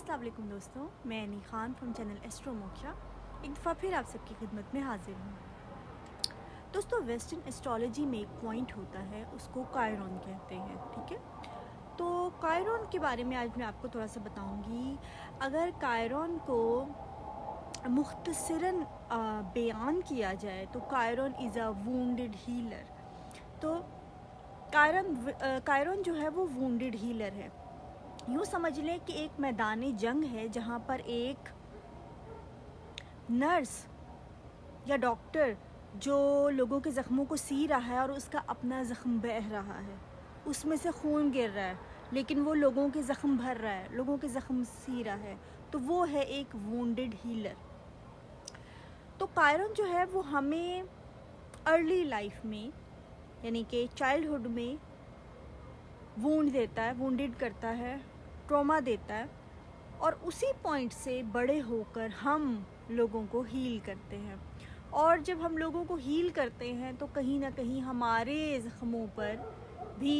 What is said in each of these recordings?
अस्सलाम वालेकुम दोस्तों, मैं अनी Khan from channel astro moksha एक दफ़ा फिर आप सबकी खिदमत में हाजिर हूँ। दोस्तों, वेस्टर्न एस्ट्रोलॉजी में एक पॉइंट होता है, उसको कायरॉन कहते हैं। ठीक है, तो कायरॉन के बारे में आज मैं आपको थोड़ा सा बताऊँगी। अगर कायरॉन को मुख्तसरन बयान किया जाए तो कायरॉन इज़ अ वुंडेड हीलर। तो कायरॉन जो है वो वुंडेड हीलर है। यूँ समझ लें कि एक मैदान जंग है जहाँ पर एक नर्स या डॉक्टर जो लोगों के ज़ख्मों को सी रहा है और उसका अपना ज़ख्म बह रहा है, उसमें से खून गिर रहा है, लेकिन वो लोगों के ज़ख्म भर रहा है, लोगों के ज़ख्म सी रहा है, तो वो है एक वुंडेड हीलर। तो कायरॉन जो है वो हमें अर्ली लाइफ में यानी कि चाइल्डहुड में वूंड देता है, वुंडेड करता है, ट्रॉमा देता है, और उसी पॉइंट से बड़े होकर हम लोगों को हील करते हैं। और जब हम लोगों को हील करते हैं तो कहीं ना कहीं हमारे ज़ख्मों पर भी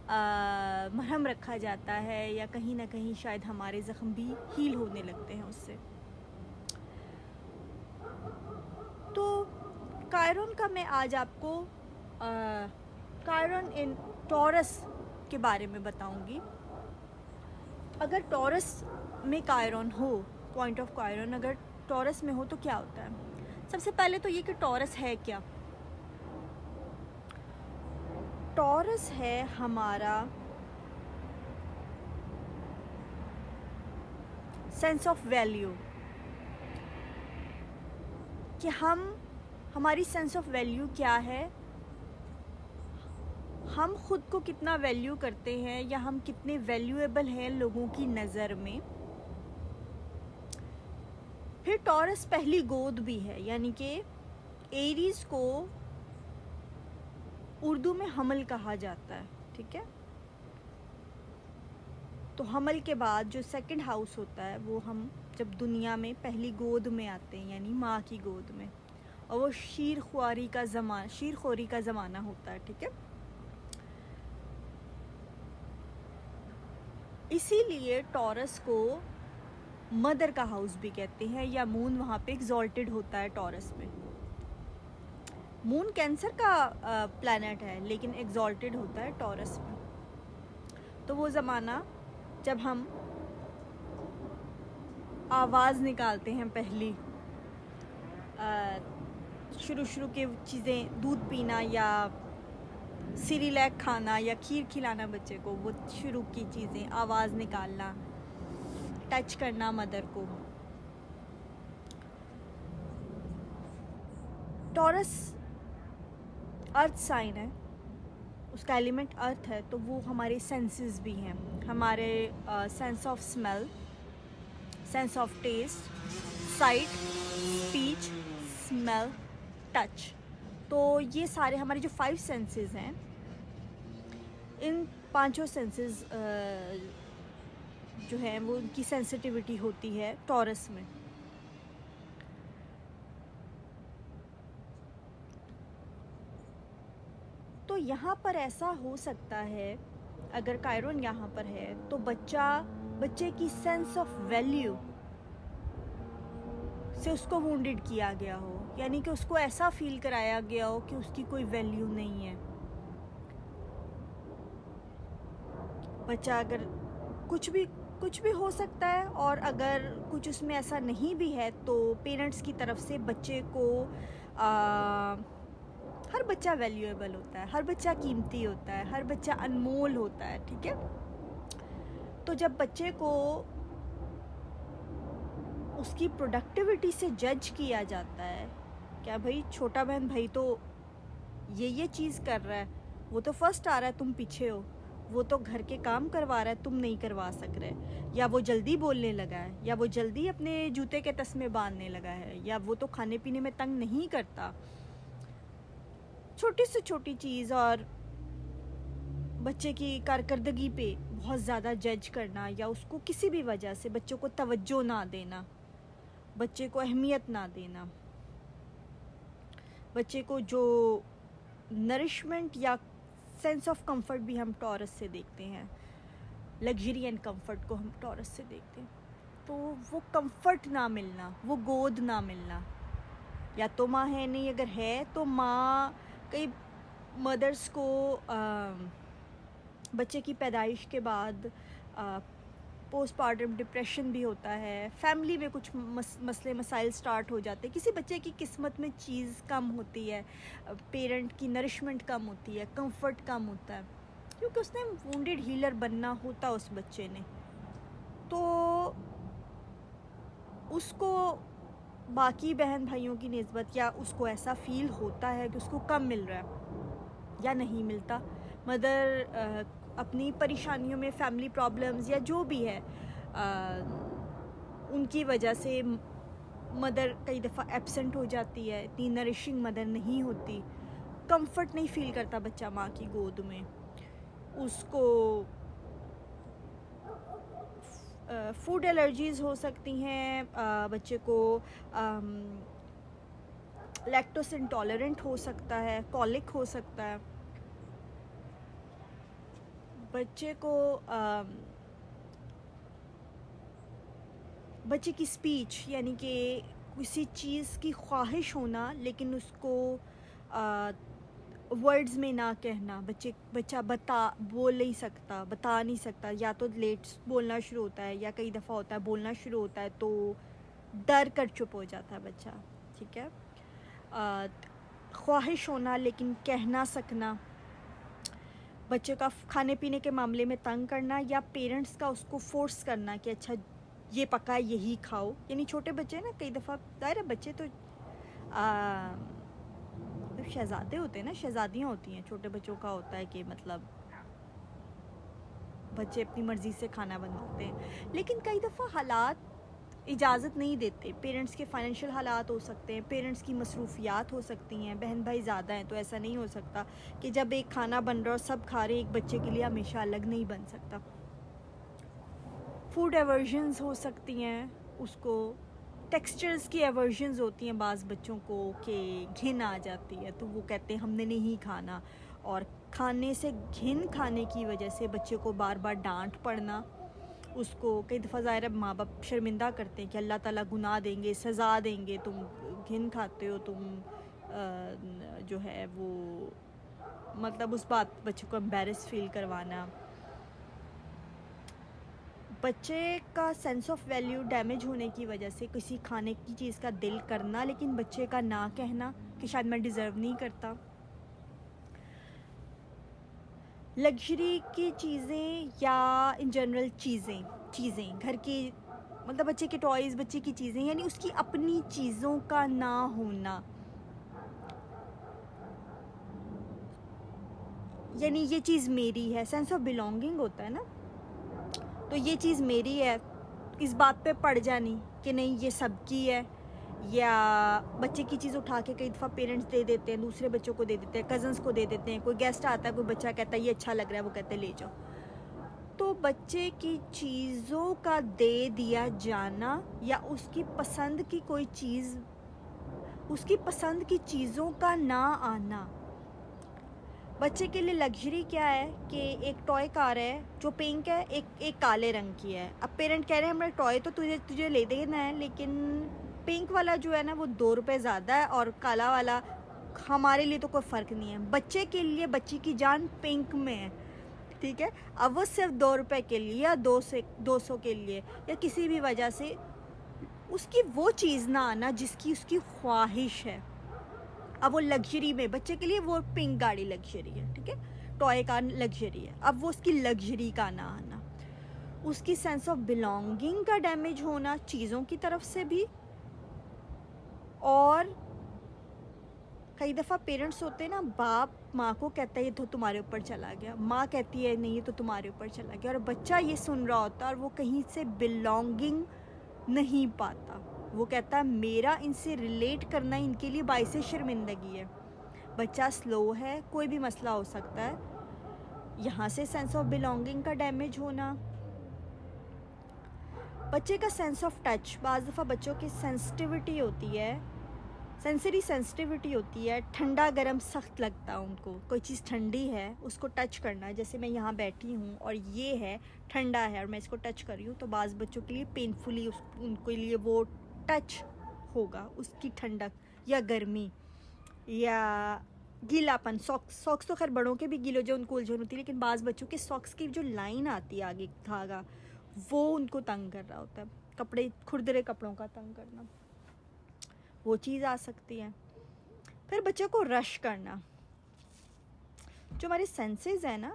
मरहम रखा जाता है, या कहीं ना कहीं शायद हमारे ज़ख्म भी हील होने लगते हैं उससे। तो कायरॉन का मैं आज आपको कायरॉन इन टॉरस के बारे में बताऊंगी। अगर टॉरस में कायरॉन हो, पॉइंट ऑफ कायरॉन अगर टॉरस में हो तो क्या होता है? सबसे पहले तो ये कि टॉरस है क्या। टॉरस है हमारा सेंस ऑफ वैल्यू, कि हमारी सेंस ऑफ वैल्यू क्या है, हम खुद को कितना वैल्यू करते हैं, या हम कितने वैल्यूएबल हैं लोगों की नज़र में। फिर टॉरस पहली गोद भी है, यानी कि एरीज को उर्दू में हमल कहा जाता है। ठीक है, तो हमल के बाद जो सेकंड हाउस होता है वो हम जब दुनिया में पहली गोद में आते हैं, यानी माँ की गोद में, और वो शीरखोरी का ज़माना होता है। ठीक है, इसीलिए टॉरस को मदर का हाउस भी कहते हैं, या मून वहाँ पे एग्जॉल्टेड होता है टॉरस में। मून कैंसर का प्लैनेट है, लेकिन एग्जॉल्टेड होता है टॉरस में। तो वो ज़माना जब हम आवाज़ निकालते हैं पहली, शुरू के चीज़ें, दूध पीना या सिरिलैक खाना या खीर खिलाना बच्चे को, वो शुरू की चीज़ें, आवाज़ निकालना, टच करना मदर को। टॉरस अर्थ साइन है, उसका एलिमेंट अर्थ है, तो वो हमारे सेंसेस भी हैं, हमारे sense of smell, sense of taste, sight, speech, smell, touch. तो ये सारे हमारे जो 5 सेंसेस हैं, इन पांचों सेंसेस जो हैं वो उनकी सेंसिटिविटी होती है टॉरस में। तो यहाँ पर ऐसा हो सकता है, अगर कायरॉन यहाँ पर है तो बच्चे की सेंस ऑफ वैल्यू से उसको वुंडेड किया गया हो, यानी कि उसको ऐसा फील कराया गया हो कि उसकी कोई वैल्यू नहीं है। बच्चा अगर कुछ भी हो सकता है, और अगर कुछ उसमें ऐसा नहीं भी है तो पेरेंट्स की तरफ से बच्चे को हर बच्चा वैल्यूएबल होता है, हर बच्चा कीमती होता है, हर बच्चा अनमोल होता है। ठीक है, तो जब बच्चे को उसकी प्रोडक्टिविटी से जज किया जाता है, क्या भाई छोटा बहन भाई तो ये चीज़ कर रहा है, वो तो फर्स्ट आ रहा है, तुम पीछे हो, वो तो घर के काम करवा रहा है, तुम नहीं करवा सक रहे, या वो जल्दी बोलने लगा है, या वो जल्दी अपने जूते के तस्मे बांधने लगा है, या वो तो खाने पीने में तंग नहीं करता। छोटी से छोटी चीज़ और बच्चे की कारकर्दगी पे बहुत ज़्यादा जज करना, या उसको किसी भी वजह से बच्चों को तवज्जो ना देना, बच्चे को अहमियत ना देना, बच्चे को जो नरिशमेंट या सेंस ऑफ कंफर्ट भी हम टॉरस से देखते हैं, लग्जरी एंड कंफर्ट को हम टॉरस से देखते हैं। तो वो कंफर्ट ना मिलना, वो गोद ना मिलना, या तो माँ है नहीं, अगर है तो माँ, कई मदर्स को बच्चे की पैदाइश के बाद पोस्टपार्टम डिप्रेशन भी होता है, फैमिली में कुछ मसले मसाइल स्टार्ट हो जाते हैं, किसी बच्चे की किस्मत में चीज़ कम होती है, पेरेंट की नरिशमेंट कम होती है, कंफर्ट कम होता है, क्योंकि उसने वुंडेड हीलर बनना होता उस बच्चे ने। तो उसको बाकी बहन भाइयों की निस्बत, या उसको ऐसा फील होता है कि उसको कम मिल रहा है या नहीं मिलता। मदर अपनी परेशानियों में, फैमिली प्रॉब्लम्स या जो भी है, उनकी वजह से मदर कई दफ़ा एब्सेंट हो जाती है, इतनी नरिशिंग मदर नहीं होती, कंफर्ट नहीं फील करता बच्चा माँ की गोद में। उसको फूड एलर्जीज़ हो सकती हैं, बच्चे को लैक्टोस इंटॉलरेंट हो सकता है, कॉलिक हो सकता है, बच्चे को बच्चे की स्पीच, यानी कि किसी चीज़ की ख्वाहिश होना लेकिन उसको वर्ड्स में ना कहना, बच्चा बोल नहीं सकता, बता नहीं सकता, या तो लेट बोलना शुरू होता है, या कई दफ़ा होता है बोलना शुरू होता है तो डर कर चुप हो जाता है बच्चा, ठीक है। ख्वाहिश होना लेकिन कह ना सकना, बच्चे का खाने पीने के मामले में तंग करना, या पेरेंट्स का उसको फोर्स करना कि अच्छा ये पका यही खाओ। यानी छोटे बच्चे ना, कई दफ़ा दायरा बच्चे तो शहज़ादे होते हैं ना, शहज़ादियाँ होती हैं, छोटे बच्चों का होता है कि मतलब बच्चे अपनी मर्ज़ी से खाना बनवाते हैं, लेकिन कई दफ़ा हालात इजाज़त नहीं देते। पेरेंट्स के फाइनेंशियल हालात हो सकते हैं, पेरेंट्स की मसरूफियात हो सकती हैं, बहन भाई ज़्यादा हैं तो ऐसा नहीं हो सकता कि जब एक खाना बन रहा है और सब खा रहे हैं, एक बच्चे के लिए हमेशा अलग नहीं बन सकता। फूड एवर्जन्स हो सकती हैं, उसको टेक्सचर्स की एवर्जन्स होती हैं बाज़ बच्चों को, कि घिन आ जाती है तो वो कहते हैं हमने नहीं खाना, और खाने से घिन खाने की वजह से बच्चे को बार बार डांट पड़ना, उसको कई दफ़ा ज़ाहिर है माँ बाप शर्मिंदा करते हैं कि अल्लाह ताला गुनाह देंगे, सज़ा देंगे, तुम घिन खाते हो, तुम जो है वो मतलब उस बात बच्चे को एम्बैरेस फील करवाना, बच्चे का सेंस ऑफ वैल्यू डैमेज होने की वजह से किसी खाने की चीज़ का दिल करना लेकिन बच्चे का ना कहना कि शायद मैं डिज़र्व नहीं करता। लग्जरी की चीज़ें या इन जनरल चीज़ें घर की, मतलब बच्चे के टॉयज़, बच्चे की चीज़ें, यानी उसकी अपनी चीज़ों का ना होना, यानी ये चीज़ मेरी है, सेंस ऑफ बिलोंगिंग होता है ना, तो ये चीज़ मेरी है, इस बात पे पड़ जानी कि नहीं ये सबकी है, या बच्चे की चीज़ उठा के कई दफ़ा पेरेंट्स दे देते हैं, दूसरे बच्चों को दे देते हैं, कज़न्स को दे देते हैं, कोई गेस्ट आता है, कोई बच्चा कहता है ये अच्छा लग रहा है, वो कहते हैं ले जाओ। तो बच्चे की चीज़ों का दे दिया जाना या उसकी पसंद की कोई चीज़, उसकी पसंद की चीज़ों का ना आना, बच्चे के लिए लग्जरी क्या है कि एक टॉय कार है जो पिंक है, एक काले रंग की है। अब पेरेंट कह रहे हैं हमारा टॉय तो तुझे ले देना है, लेकिन पिंक वाला जो है ना वो 2 रुपये ज़्यादा है, और काला वाला हमारे लिए तो कोई फ़र्क नहीं है। बच्चे के लिए बच्ची की जान पिंक में है, ठीक है। अब वो सिर्फ 2 रुपये के लिए या 200 के लिए या किसी भी वजह से उसकी वो चीज़ ना आना जिसकी उसकी ख्वाहिश है। अब वो लग्जरी में बच्चे के लिए वो पिंक गाड़ी लग्जरी है, ठीक है, टॉय कार लग्जरी है, अब वो उसकी लग्जरी का ना आना, उसकी सेंस ऑफ बिलोंगिंग का डैमेज होना चीज़ों की तरफ से भी, और कई दफ़ा पेरेंट्स होते हैं ना, बाप माँ को कहता है ये तो तुम्हारे ऊपर चला गया, माँ कहती है नहीं ये तो तुम्हारे ऊपर चला गया, और बच्चा ये सुन रहा होता है और वो कहीं से बिलोंगिंग नहीं पाता, वो कहता है मेरा इनसे रिलेट करना इनके लिए बाइसे शर्मिंदगी है। बच्चा स्लो है, कोई भी मसला हो सकता है, यहाँ से सेंस ऑफ बिलोंगिंग का डैमेज होना। बच्चे का सेंस ऑफ टच, बाज़ दफ़ा बच्चों की सेंसिटिविटी होती है, सेंसरी सेंसिटिविटी होती है, ठंडा गर्म सख्त लगता है उनको। कोई चीज़ ठंडी है उसको टच करना, जैसे मैं यहाँ बैठी हूँ और ये है ठंडा है और मैं इसको टच कर रही हूँ, तो बाज़ बच्चों के लिए पेनफुली उनके लिए वो टच होगा, उसकी ठंडक या गर्मी या गीलापन। सॉक्स तो खैर बड़ों के भी गीले जो उनको उलझन होती है, लेकिन बाज़ बच्चों के सॉक्स की जो लाइन आती है आगे धागा, वो उनको तंग कर रहा होता है। कपड़े, खुरदरे कपड़ों का तंग करना, वो चीज़ आ सकती है। फिर बच्चे को रश करना। जो हमारे सेंसेस हैं ना,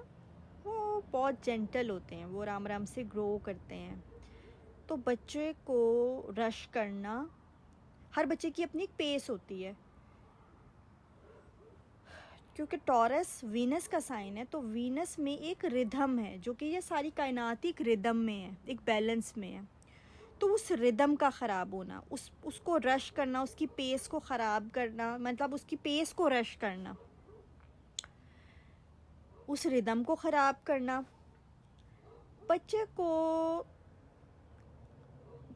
वो बहुत जेंटल होते हैं, वो आराम आराम से ग्रो करते हैं। तो बच्चे को रश करना, हर बच्चे की अपनी एक पेस होती है, क्योंकि टॉरस वीनस का साइन है, तो वीनस में एक रिदम है, जो कि ये सारी कायनात एक रिदम में है, एक बैलेंस में है। तो उस रिदम का ख़राब होना, उसको रश करना, उसकी पेस को ख़राब करना, मतलब उसकी पेस को रश करना, उस रिदम को ख़राब करना। बच्चे को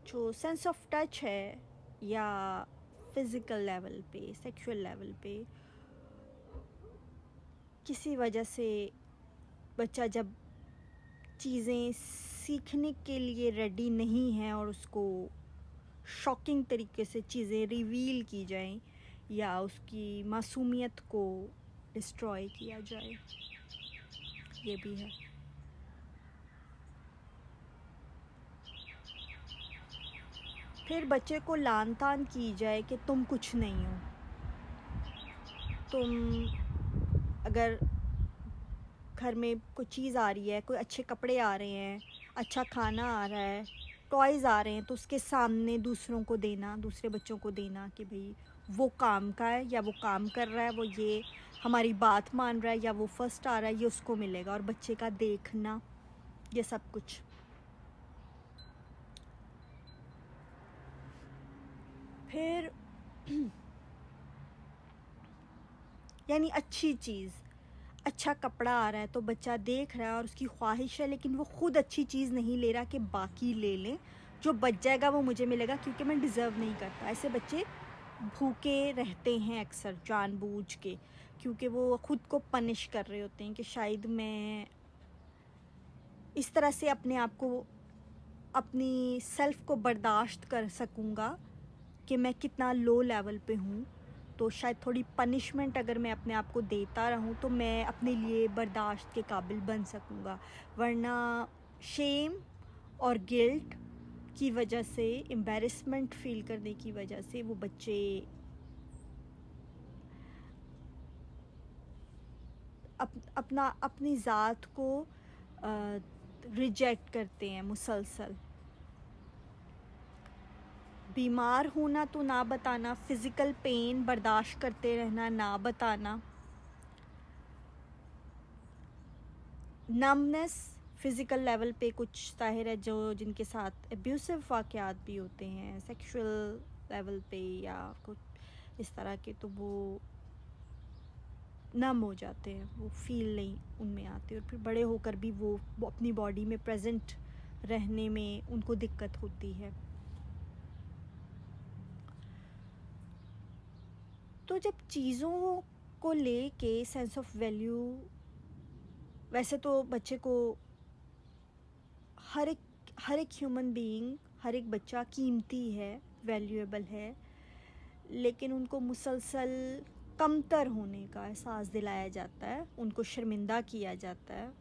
जो सेंस ऑफ टच है या फिज़िकल लेवल पे, सेक्सुअल लेवल पे, किसी वजह से बच्चा जब चीज़ें सीखने के लिए रेडी नहीं है और उसको शॉकिंग तरीके से चीज़ें रिवील की जाएं या उसकी मासूमियत को डिस्ट्रॉय किया जाए, ये भी है। फिर बच्चे को लान तान की जाए कि तुम कुछ नहीं हो। तुम अगर घर में कोई चीज़ आ रही है, कोई अच्छे कपड़े आ रहे हैं, अच्छा खाना आ रहा है, टॉयज़ आ रहे हैं, तो उसके सामने दूसरों को देना, दूसरे बच्चों को देना कि भाई वो काम का है या वो काम कर रहा है, वो ये हमारी बात मान रहा है या वो फर्स्ट आ रहा है, ये उसको मिलेगा। और बच्चे का देखना, ये सब कुछ। फिर यानी अच्छी चीज़, अच्छा कपड़ा आ रहा है तो बच्चा देख रहा है और उसकी ख्वाहिश है, लेकिन वो खुद अच्छी चीज़ नहीं ले रहा कि बाकी ले लें, जो बच जाएगा वो मुझे मिलेगा क्योंकि मैं डिज़र्व नहीं करता। ऐसे बच्चे भूखे रहते हैं अक्सर जानबूझ के, क्योंकि वो ख़ुद को पनिश कर रहे होते हैं कि शायद मैं इस तरह से अपने आप को, अपनी सेल्फ़ को बर्दाश्त कर सकूँगा कि मैं कितना लो लेवल पे हूँ, तो शायद थोड़ी पनिशमेंट अगर मैं अपने आप को देता रहूँ तो मैं अपने लिए बर्दाश्त के काबिल बन सकूँगा। वरना शेम और गिल्ट की वजह से, एम्बैरेसमेंट फ़ील करने की वजह से वो बच्चे अपनी ज़ात को रिजेक्ट करते हैं मुसलसल। बीमार होना तो ना बताना, फ़िज़िकल पेन बर्दाश्त करते रहना ना बताना, नमनेस फ़िज़िकल लेवल पे कुछ ज़ाहिर है जो जिनके साथ एब्यूसिव वाक़यात भी होते हैं सेक्सुअल लेवल पे या कुछ इस तरह के, तो वो नम हो जाते हैं, वो फ़ील नहीं उनमें आती, और फिर बड़े होकर भी वो अपनी बॉडी में प्रेजेंट रहने में उनको दिक्कत होती है। तो जब चीज़ों को लेके सेंस ऑफ वैल्यू, वैसे तो बच्चे को हर एक ह्यूमन बीइंग, हर एक बच्चा कीमती है, वैल्यूएबल है, लेकिन उनको मुसलसल कमतर होने का एहसास दिलाया जाता है, उनको शर्मिंदा किया जाता है।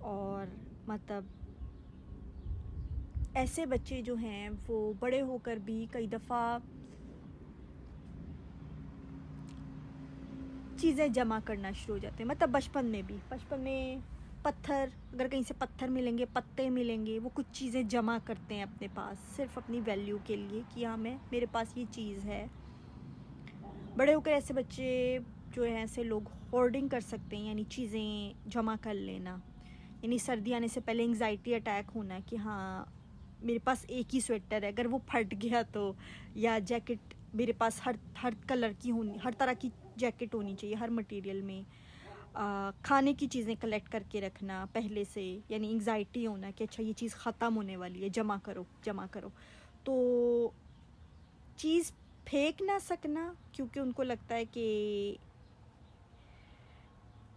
और मतलब ऐसे बच्चे जो हैं वो बड़े होकर भी कई दफ़ा चीज़ें जमा करना शुरू हो जाते हैं। मतलब बचपन में पत्थर, अगर कहीं से पत्थर मिलेंगे, पत्ते मिलेंगे, वो कुछ चीज़ें जमा करते हैं अपने पास सिर्फ अपनी वैल्यू के लिए कि हाँ मेरे पास ये चीज़ है। बड़े होकर ऐसे बच्चे जो हैं, ऐसे लोग होर्डिंग कर सकते हैं, यानी चीज़ें जमा कर लेना, यानी सर्दी आने से पहले एंग्जाइटी अटैक होना कि हाँ मेरे पास एक ही स्वेटर है, अगर वो फट गया तो, या जैकेट मेरे पास हर कलर की होनी, हर तरह की जैकेट होनी चाहिए, हर मटेरियल में। खाने की चीज़ें कलेक्ट करके रखना पहले से, यानी एंग्जाइटी होना कि अच्छा ये चीज़ ख़त्म होने वाली है, जमा करो। तो चीज़ फेंक ना सकना, क्योंकि उनको लगता है कि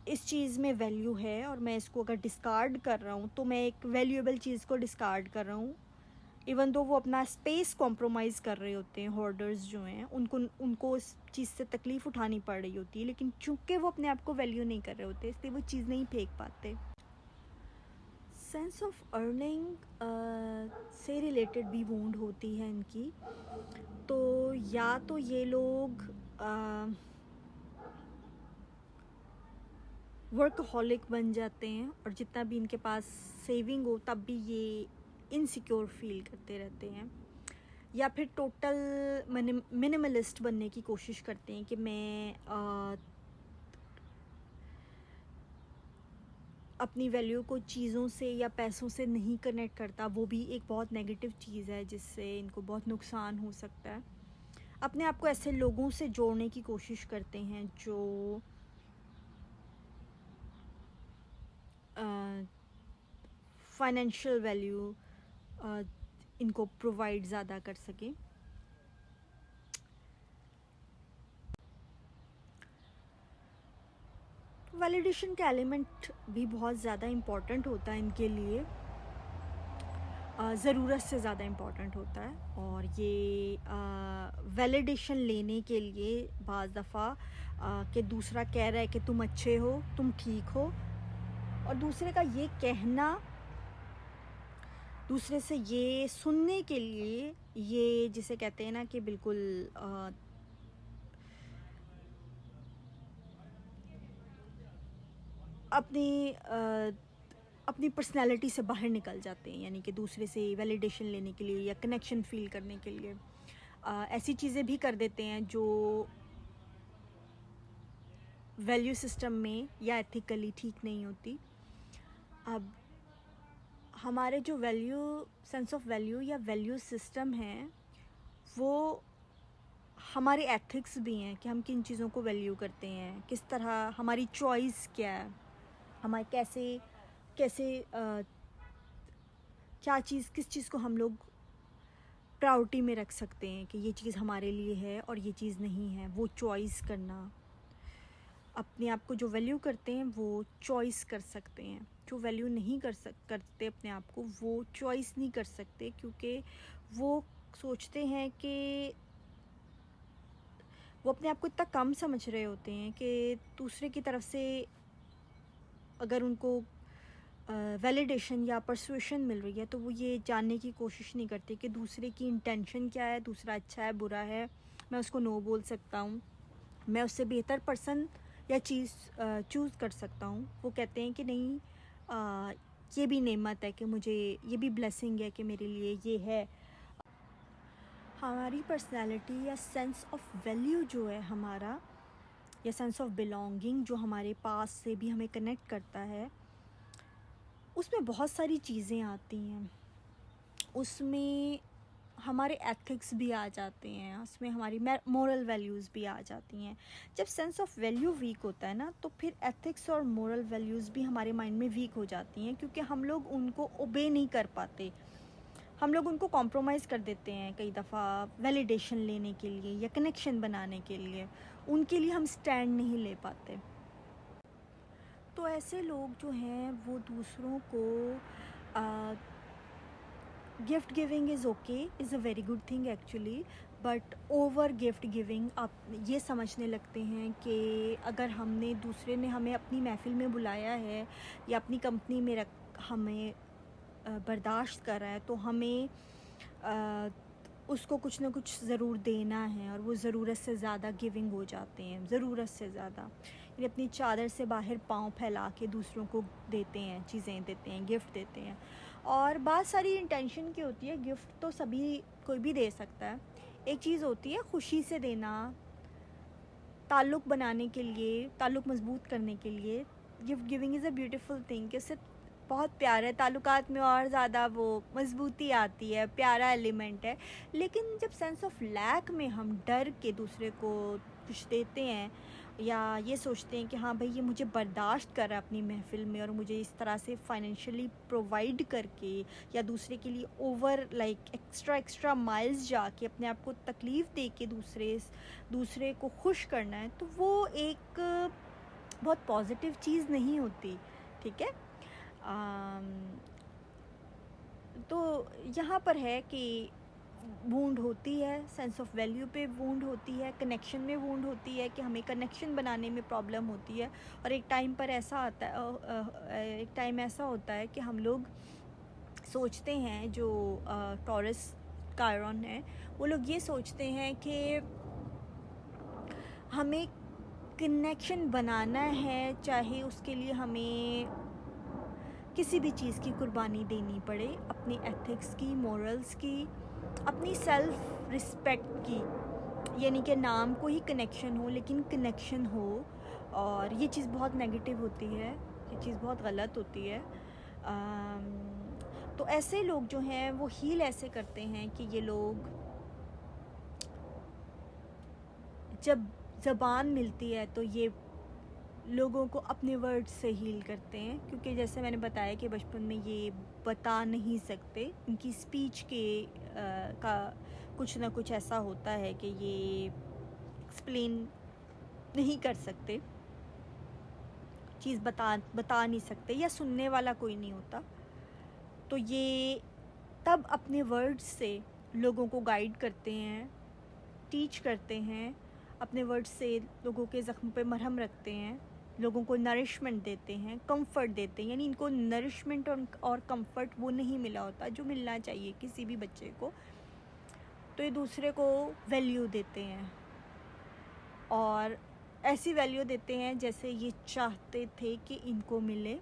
इस चीज़ में वैल्यू है और मैं इसको अगर डिस्कार्ड कर रहा हूँ तो मैं एक वैल्यूएबल चीज़ को डिस्कार्ड कर रहा हूँ। इवन दो वो अपना स्पेस कॉम्प्रोमाइज़ कर रहे होते हैं, होर्डर्स जो हैं उनको इस चीज़ से तकलीफ़ उठानी पड़ रही होती है, लेकिन चूँकि वो अपने आप को वैल्यू नहीं कर रहे होते इसलिए वो चीज़ नहीं फेंक पाते। सेंस ऑफ अर्निंग से रिलेटेड भी वूंड होती है इनकी। तो या तो ये लोग वर्कहॉलिक बन जाते हैं और जितना भी इनके पास सेविंग हो तब भी ये इनसिक्योर फील करते रहते हैं, या फिर टोटल मिनिमलिस्ट बनने की कोशिश करते हैं कि मैं अपनी वैल्यू को चीज़ों से या पैसों से नहीं कनेक्ट करता। वो भी एक बहुत नेगेटिव चीज़ है जिससे इनको बहुत नुकसान हो सकता है। अपने आप को ऐसे लोगों से जोड़ने की कोशिश करते हैं जो फाइनेंशियल वैल्यू इनको प्रोवाइड ज़्यादा कर सकें। वैलिडेशन का एलिमेंट भी बहुत ज़्यादा इम्पॉर्टेंट होता है इनके लिए, ज़रूरत से ज़्यादा इम्पॉर्टेंट होता है। और ये वैलिडेशन लेने के लिए बाज़ दफ़ा कि दूसरा कह रहा है कि तुम अच्छे हो, तुम ठीक हो, और दूसरे का ये कहना, दूसरे से ये सुनने के लिए, ये जिसे कहते हैं ना कि बिल्कुल अपनी पर्सनैलिटी से बाहर निकल जाते हैं, यानी कि दूसरे से वैलिडेशन लेने के लिए या कनेक्शन फील करने के लिए ऐसी चीज़ें भी कर देते हैं जो वैल्यू सिस्टम में या एथिकली ठीक नहीं होती। अब हमारे जो सेंस ऑफ वैल्यू या वैल्यू सिस्टम है वो हमारे एथिक्स भी हैं कि हम किन चीज़ों को वैल्यू करते हैं, किस तरह हमारी चॉइस क्या है, हमारे कैसे क्या चीज़, किस चीज़ को हम लोग प्रायोरिटी में रख सकते हैं कि ये चीज़ हमारे लिए है और ये चीज़ नहीं है। वो चॉइस करना, अपने आप को जो वैल्यू करते हैं वो चॉइस कर सकते हैं। जो वैल्यू नहीं करते अपने आप को, वो चॉइस नहीं कर सकते, क्योंकि वो सोचते हैं कि वो अपने आप को इतना कम समझ रहे होते हैं कि दूसरे की तरफ से अगर उनको वैलिडेशन या परसुएशन मिल रही है तो वो ये जानने की कोशिश नहीं करते कि दूसरे की इंटेंशन क्या है, दूसरा अच्छा है बुरा है, मैं उसको नो बोल सकता हूँ, मैं उससे बेहतर पर्सन या चीज़ चूज़ कर सकता हूँ। वो कहते हैं कि नहीं, ये भी नेमत है कि मुझे, ये भी ब्लेसिंग है कि मेरे लिए ये है। हमारी पर्सनैलिटी या सेंस ऑफ वैल्यू जो है हमारा, या सेंस ऑफ बिलोंगिंग जो हमारे पास से भी हमें कनेक्ट करता है, उसमें बहुत सारी चीज़ें आती हैं। उसमें हमारे एथिक्स भी आ जाते हैं, उसमें हमारी मोरल वैल्यूज़ भी आ जाती हैं। जब सेंस ऑफ वैल्यू वीक होता है ना, तो फिर एथिक्स और मोरल वैल्यूज़ भी हमारे माइंड में वीक हो जाती हैं, क्योंकि हम लोग उनको ओबे नहीं कर पाते। हम लोग उनको कॉम्प्रोमाइज़ कर देते हैं कई दफ़ा वैलिडेशन लेने के लिए या कनेक्शन बनाने के लिए, उनके लिए हम स्टैंड नहीं ले पाते। तो ऐसे लोग जो हैं वो दूसरों को gift giving is okay, is a very good thing actually, but over gift giving आप ये समझने लगते हैं कि अगर दूसरे ने हमें अपनी महफ़िल में बुलाया है या अपनी कंपनी में हमें बर्दाश्त कर रहा है, तो हमें उसको कुछ ना कुछ ज़रूर देना है, और वो ज़रूरत से ज़्यादा गिविंग हो जाते हैं, ज़रूरत से ज़्यादा, यानी अपनी चादर से बाहर पाँव फैला के दूसरों को देते हैं, चीज़ें देते हैं, गिफ्ट देते हैं। और बात सारी इंटेंशन की होती है। गिफ्ट तो सभी कोई भी दे सकता है। एक चीज़ होती है खुशी से देना, ताल्लुक़ बनाने के लिए, ताल्लुक़ मज़बूत करने के लिए। Gift giving is a beautiful thing, कि उससे बहुत प्यार है, ताल्लुकात में और ज़्यादा वो मज़बूती आती है, प्यारा एलिमेंट है। लेकिन जब सेंस ऑफ लैक में हम डर के दूसरे को कुछ देते हैं या ये सोचते हैं कि हाँ भाई ये मुझे बर्दाश्त कर रहा है अपनी महफ़िल में और मुझे इस तरह से फाइनेंशियली प्रोवाइड करके या दूसरे के लिए ओवर लाइक एक्स्ट्रा माइल्स जाके अपने आप को तकलीफ़ दे के दूसरे को खुश करना है, तो वो एक बहुत पॉजिटिव चीज़ नहीं होती। ठीक है। तो यहाँ पर है कि वूंड होती है, सेंस ऑफ वैल्यू पे वूंड होती है, कनेक्शन में वूंड होती है कि हमें कनेक्शन बनाने में प्रॉब्लम होती है। और एक टाइम ऐसा होता है कि हम लोग सोचते हैं, जो टॉरस कायरन है, वो लोग ये सोचते हैं कि हमें कनेक्शन बनाना है, चाहे उसके लिए हमें किसी भी चीज़ की कुर्बानी देनी पड़े, अपनी एथिक्स की, मोरल्स की, अपनी सेल्फ रिस्पेक्ट की, यानी कि नाम को ही कनेक्शन हो लेकिन कनेक्शन हो। और ये चीज़ बहुत नेगेटिव होती है, ये चीज़ बहुत गलत होती है। तो ऐसे लोग जो हैं वो हील ऐसे करते हैं कि ये लोग जब ज़बान मिलती है तो ये लोगों को अपने वर्ड से हील करते हैं, क्योंकि जैसे मैंने बताया कि बचपन में ये बता नहीं सकते, इनकी स्पीच का कुछ ना कुछ ऐसा होता है कि ये एक्सप्लेन नहीं कर सकते, चीज़ बता नहीं सकते, या सुनने वाला कोई नहीं होता। तो ये तब अपने वर्ड्स से लोगों को गाइड करते हैं, टीच करते हैं, अपने वर्ड्स से लोगों के ज़ख्म पे मरहम रखते हैं, लोगों को नरिशमेंट देते हैं, कंफर्ट देते हैं। यानी इनको नरिशमेंट और कंफर्ट वो नहीं मिला होता जो मिलना चाहिए किसी भी बच्चे को। तो ये दूसरे को वैल्यू देते हैं, और ऐसी वैल्यू देते हैं जैसे ये चाहते थे कि इनको मिले।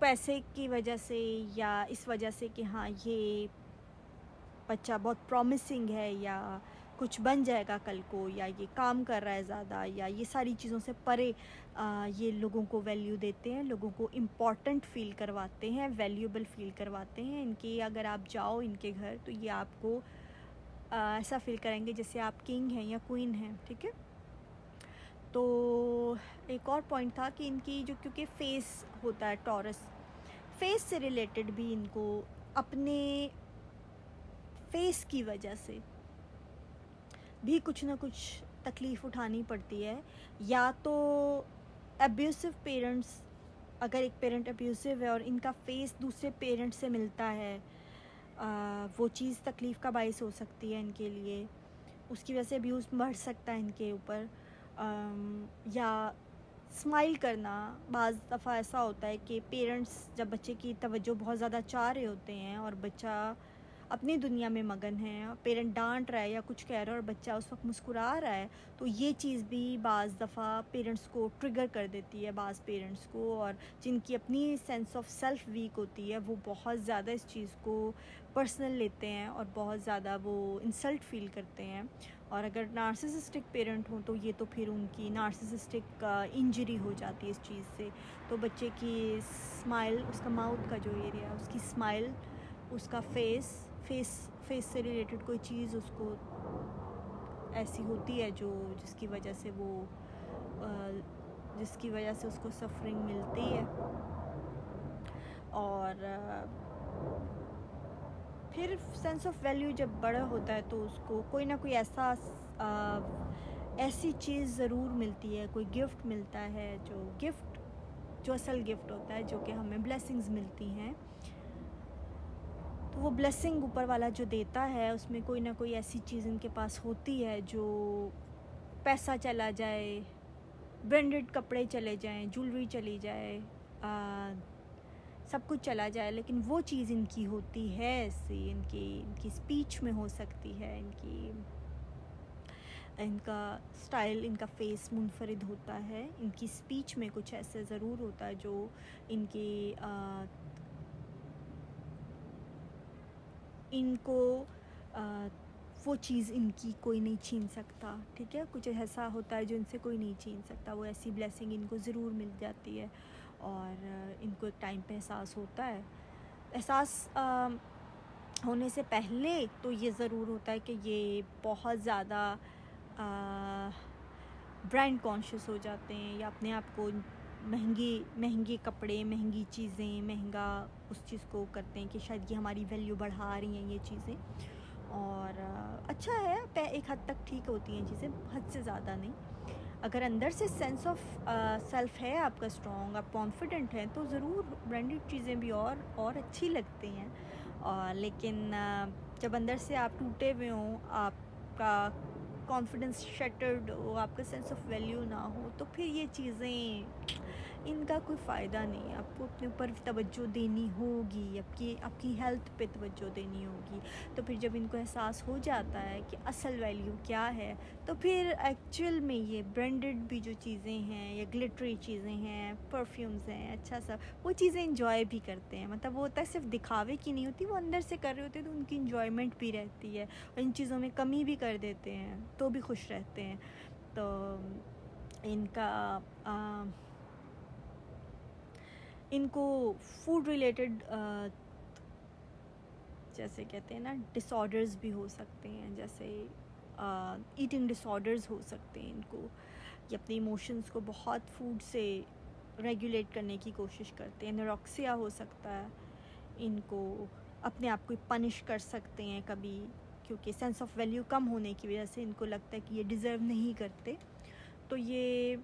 पैसे की वजह से, या इस वजह से कि हाँ ये बच्चा बहुत प्रॉमिसिंग है, या कुछ बन जाएगा कल को, या ये काम कर रहा है ज़्यादा, या ये सारी चीज़ों से परे ये लोगों को वैल्यू देते हैं, लोगों को इम्पॉर्टेंट फ़ील करवाते हैं, वैल्यूएबल फ़ील करवाते हैं। इनके अगर आप जाओ इनके घर तो ये आपको ऐसा फ़ील करेंगे जैसे आप किंग हैं या क्वीन हैं। ठीक है। तो एक और पॉइंट था कि इनकी जो, क्योंकि फेस होता है टॉरस, फेस से रिलेटेड भी इनको अपने फेस की वजह से भी कुछ ना कुछ तकलीफ़ उठानी पड़ती है। या तो अब्यूसिव पेरेंट्स, अगर एक पेरेंट अब्यूसिव है और इनका फेस दूसरे पेरेंट से मिलता है, वो चीज़ तकलीफ़ का बायस हो सकती है इनके लिए, उसकी वजह से अब्यूज़ बढ़ सकता है इनके ऊपर। या स्माइल करना, बाज़ दफ़ा ऐसा होता है कि पेरेंट्स जब बच्चे की तवज्जो बहुत ज़्यादा चाह रहे होते हैं और बच्चा अपनी दुनिया में मगन है, पेरेंट डांट रहा है या कुछ कह रहा है और बच्चा उस वक्त मुस्कुरा रहा है, तो ये चीज़ भी बाज़ दफ़ा पेरेंट्स को ट्रिगर कर देती है, बाज़ पेरेंट्स को। और जिनकी अपनी सेंस ऑफ सेल्फ वीक होती है वो बहुत ज़्यादा इस चीज़ को पर्सनल लेते हैं और बहुत ज़्यादा वो इंसल्ट फील करते हैं। और अगर नार्सिसिस्टिक पेरेंट हों तो ये तो फिर उनकी नार्सिसिस्टिक इंजरी हो जाती है इस चीज़ से। तो बच्चे की स्माइल, उसका माउथ का जो एरिया, उसकी स्माइल, उसका फेस से रिलेटेड कोई चीज़ उसको ऐसी होती है जो जिसकी वजह से उसको सफरिंग मिलती है। और फिर सेंस ऑफ वैल्यू जब बड़ा होता है तो उसको कोई ना कोई ऐसी चीज़ ज़रूर मिलती है, कोई गिफ्ट मिलता है, जो असल गिफ्ट होता है, जो कि हमें ब्लेसिंग्स मिलती हैं। तो वो ब्लेसिंग ऊपर वाला जो देता है उसमें कोई ना कोई ऐसी चीज़ इनके पास होती है, जो पैसा चला जाए, ब्रांडेड कपड़े चले जाएं, ज्वेलरी चली जाए, सब कुछ चला जाए, लेकिन वो चीज़ इनकी होती है ऐसी, इनकी स्पीच में हो सकती है, इनका स्टाइल, इनका फेस मुनफरिद होता है, इनकी स्पीच में कुछ ऐसे ज़रूर होता है जो इनको वो चीज़ इनकी कोई नहीं छीन सकता। ठीक है। कुछ ऐसा होता है जो इनसे कोई नहीं छीन सकता, वो ऐसी ब्लेसिंग इनको ज़रूर मिल जाती है। और इनको एक टाइम पे एहसास होता है, एहसास होने से पहले तो ये ज़रूर होता है कि ये बहुत ज़्यादा ब्रांड कॉन्शियस हो जाते हैं, या अपने आप को महंगे कपड़े, महंगी चीज़ें, महंगा उस चीज़ को करते हैं कि शायद ये हमारी वैल्यू बढ़ा रही हैं ये चीज़ें। और अच्छा है, एक हद तक ठीक होती हैं चीज़ें, हद से ज़्यादा नहीं। अगर अंदर से सेंस ऑफ सेल्फ है आपका स्ट्रॉन्ग, आप कॉन्फिडेंट हैं, तो ज़रूर ब्रांडेड चीज़ें भी और अच्छी लगती हैं। लेकिन जब अंदर से आप टूटे हुए हों, आपका कॉन्फिडेंस शटर्ड हो, आपका सेंस ऑफ वैल्यू ना हो, तो फिर ये चीज़ें, इनका कोई फ़ायदा नहीं है। आपको अपने ऊपर तवज्जो देनी होगी, आपकी हेल्थ पे तवज्जो देनी होगी। तो फिर जब इनको एहसास हो जाता है कि असल वैल्यू क्या है, तो फिर एक्चुअल में ये ब्रांडेड भी जो चीज़ें हैं या ग्लिटरी चीज़ें हैं, परफ्यूम्स हैं, अच्छा सा, वो चीज़ें इंजॉय भी करते हैं। मतलब वो होता है सिर्फ दिखावे की नहीं होती, वो अंदर से कर रहे होते हैं, तो उनकी इंजॉयमेंट भी रहती है। और इन चीज़ों में कमी भी कर देते हैं तो भी खुश रहते हैं। तो इनको फूड रिलेटेड जैसे कहते हैं ना, डिसऑर्डर्स भी हो सकते हैं, जैसे ईटिंग डिसऑर्डर्स हो सकते हैं इनको। ये अपने इमोशंस को बहुत फूड से रेगुलेट करने की कोशिश करते हैं। एनोरेक्सिया हो सकता है इनको, अपने आप को पनिश कर सकते हैं कभी, क्योंकि सेंस ऑफ वैल्यू कम होने की वजह से इनको लगता है कि ये डिज़र्व नहीं करते। तो ये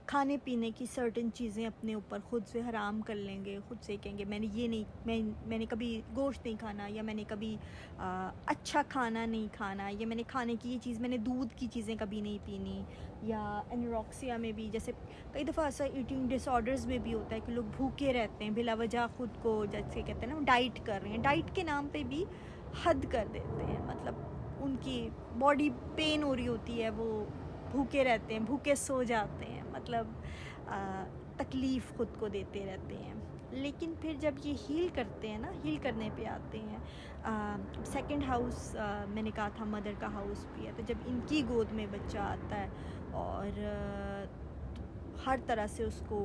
खाने पीने की सर्टेन चीज़ें अपने ऊपर ख़ुद से हराम कर लेंगे, ख़ुद से कहेंगे मैंने ये नहीं, मैंने कभी गोश्त नहीं खाना, या मैंने कभी अच्छा खाना नहीं खाना, या मैंने खाने की ये चीज़, मैंने दूध की चीज़ें कभी नहीं पीनी। या एनोरेक्सिया में भी जैसे कई दफ़ा ऐसा ईटिंग डिसऑर्डर्स में भी होता है कि लोग भूखे रहते हैं बिला वजह, ख़ुद को जैसे कहते हैं ना डाइट कर रहे हैं, डाइट के नाम पर भी हद कर देते हैं। मतलब उनकी बॉडी पेन हो रही होती है, वो भूखे रहते हैं, भूखे सो जाते हैं, मतलब तकलीफ़ ख़ुद को देते रहते हैं। लेकिन फिर जब ये हील करते हैं ना, हील करने पे आते हैं, सेकंड हाउस मैंने कहा था मदर का हाउस भी है, तो जब इनकी गोद में बच्चा आता है और हर तरह से उसको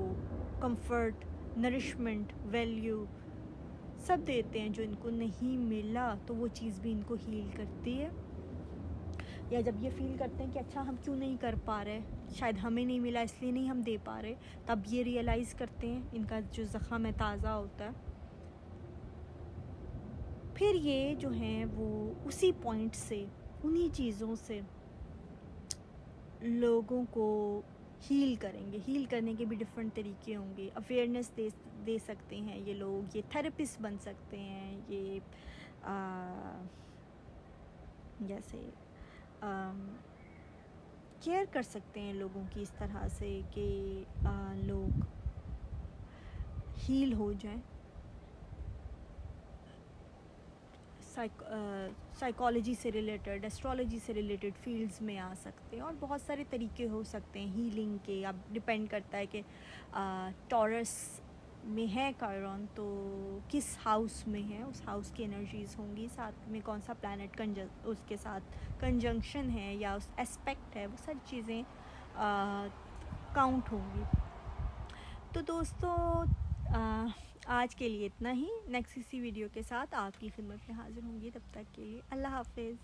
कंफर्ट, नरिशमेंट, वैल्यू सब देते हैं जो इनको नहीं मिला, तो वो चीज़ भी इनको हील करती है। या जब ये फ़ील करते हैं कि अच्छा हम क्यों नहीं कर पा रहे, शायद हमें नहीं मिला इसलिए नहीं हम दे पा रहे, तब ये रियलाइज़ करते हैं, इनका जो ज़ख़म है ताज़ा होता है। फिर ये जो हैं वो उसी पॉइंट से, उन्हीं चीज़ों से लोगों को हील करेंगे। हील करने के भी डिफरेंट तरीके होंगे। अवेयरनेस दे सकते हैं ये लोग, ये थेरेपिस्ट बन सकते हैं, ये जैसे केयर कर सकते हैं लोगों की इस तरह से कि लोग हील हो जाएं। साइकोलॉजी से रिलेटेड, एस्ट्रोलॉजी से रिलेटेड फील्ड्स में आ सकते हैं, और बहुत सारे तरीके हो सकते हैं हीलिंग के। अब डिपेंड करता है कि टॉरस में है कायरॉन, तो किस हाउस में है, उस हाउस की एनर्जीज़ होंगी, साथ में कौन सा प्लैनेट उसके साथ कंजंक्शन है या उस एस्पेक्ट है, वो सारी चीज़ें काउंट होंगी। तो दोस्तों आज के लिए इतना ही। नेक्स्ट इसी वीडियो के साथ आपकी खिदमत में हाज़िर होंगी। तब तक के लिए अल्लाह हाफ़िज़।